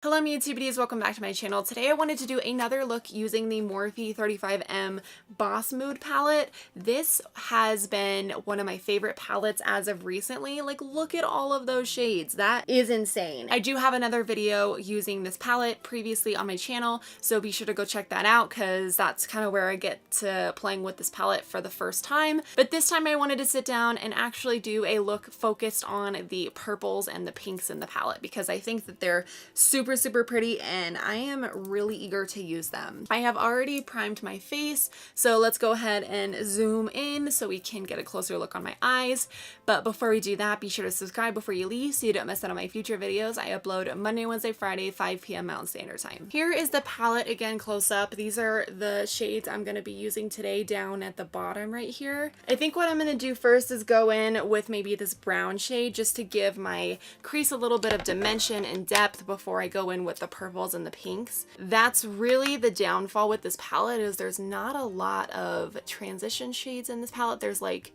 Hello YouTubities, welcome back to my channel. Today I wanted to do another look using the Morphe 35M Boss Mood palette. This has been one of my favorite palettes as of recently. Like, look at all of those shades. That is insane. I do have another video using this palette previously on my channel, so be sure to go check that out because that's kind of where I get to playing with this palette for the first time. But this time I wanted to sit down and actually do a look focused on the purples and the pinks in the palette because I think that they're super pretty and I am really eager to use them. I have already primed my face, so let's go ahead and zoom in so we can get a closer look on my eyes. But before we do that, be sure to subscribe before you leave so you don't miss out on my future videos. I upload Monday, Wednesday, Friday, 5 p.m. Mountain Standard Time. Here is the palette again close up. These are the shades I'm going to be using today down at the bottom right here. I think what I'm going to do first is go in with maybe this brown shade just to give my crease a little bit of dimension and depth before I go in with the purples and the pinks. That's really the downfall with this palette, is there's not a lot of transition shades in this palette. There's like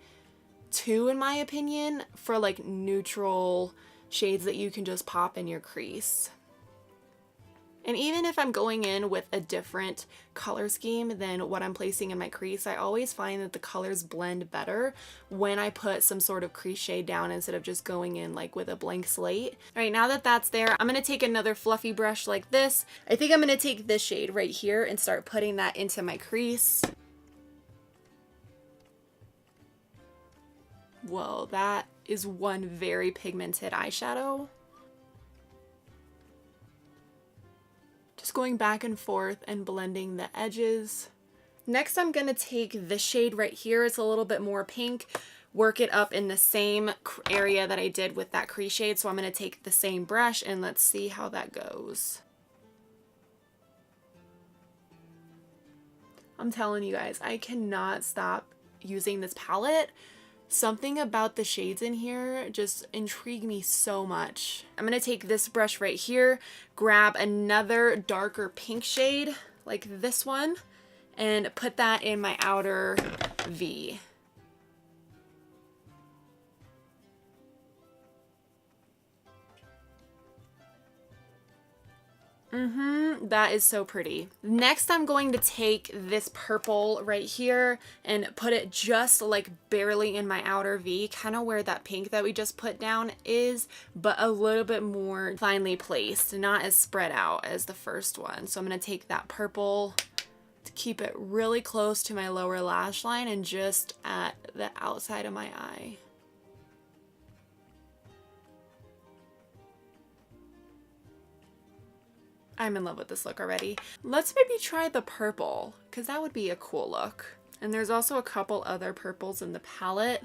2 in my opinion for like neutral shades that you can just pop in your crease. And even if I'm going in with a different color scheme than what I'm placing in my crease, I always find that the colors blend better when I put some sort of crease shade down instead of just going in like with a blank slate. All right, now that that's there, I'm going to take another fluffy brush like this. I think I'm going to take this shade right here and start putting that into my crease. Whoa, that is one very pigmented eyeshadow. Just going back and forth and blending the edges. Next, I'm going to take this shade right here. It's a little bit more pink. Work it up in the same area that I did with that crease shade. So I'm going to take the same brush and let's see how that goes. I'm telling you guys, I cannot stop using this palette. Something about the shades in here just intrigue me so much. I'm going to take this brush right here, grab another darker pink shade like this one, and put that in my outer V. That is so pretty. Next, I'm going to take this purple right here and put it just like barely in my outer V, kind of where that pink that we just put down is, but a little bit more finely placed, not as spread out as the first one. So I'm going to take that purple to keep it really close to my lower lash line and just at the outside of my eye. I'm in love with this look already. Let's maybe try the purple, because that would be a cool look. And there's also a couple other purples in the palette.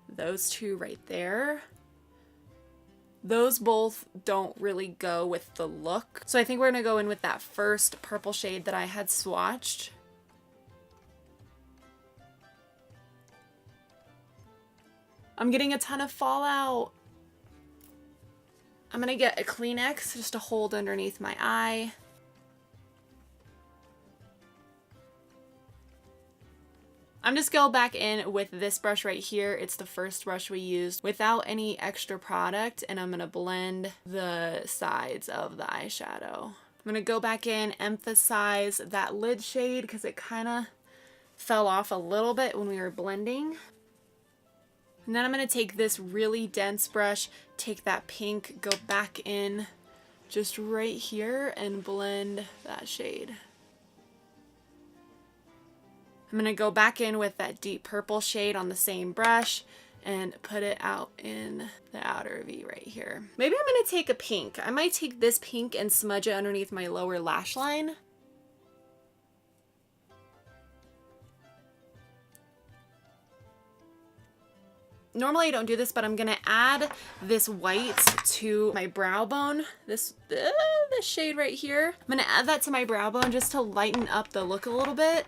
Those 2 right there. Those both don't really go with the look. So I think we're going to go in with that first purple shade that I had swatched. I'm getting a ton of fallout. I'm going to get a Kleenex just to hold underneath my eye. I'm just going back in with this brush right here. It's the first brush we used without any extra product, and I'm going to blend the sides of the eyeshadow. I'm going to go back in, emphasize that lid shade because it kind of fell off a little bit when we were blending. And then I'm going to take this really dense brush, take that pink, go back in just right here and blend that shade. I'm going to go back in with that deep purple shade on the same brush and put it out in the outer V right here. Maybe I'm going to take a pink. I might take this pink and smudge it underneath my lower lash line. Normally I don't do this, but I'm gonna add this white to my brow bone. This shade right here. I'm gonna add that to my brow bone just to lighten up the look a little bit.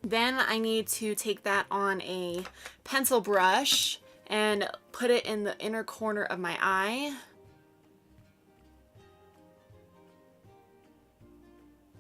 Then I need to take that on a pencil brush and put it in the inner corner of my eye.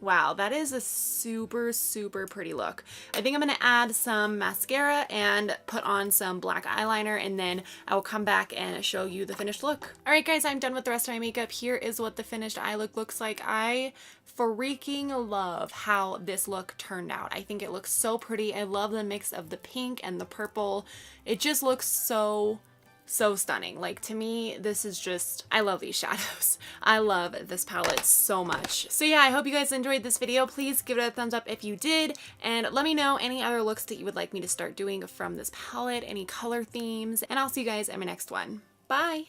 Wow, that is a super, super pretty look. I think I'm gonna add some mascara and put on some black eyeliner, and then I will come back and show you the finished look. All right, guys, I'm done with the rest of my makeup. Here is what the finished eye look looks like. I freaking love how this look turned out. I think it looks so pretty. I love the mix of the pink and the purple. It just looks so stunning. Like, to me, this is just, I love these shadows. I love this palette so much. So yeah, I hope you guys enjoyed this video. Please give it a thumbs up if you did, and let me know any other looks that you would like me to start doing from this palette, any color themes, and I'll see you guys in my next one. Bye!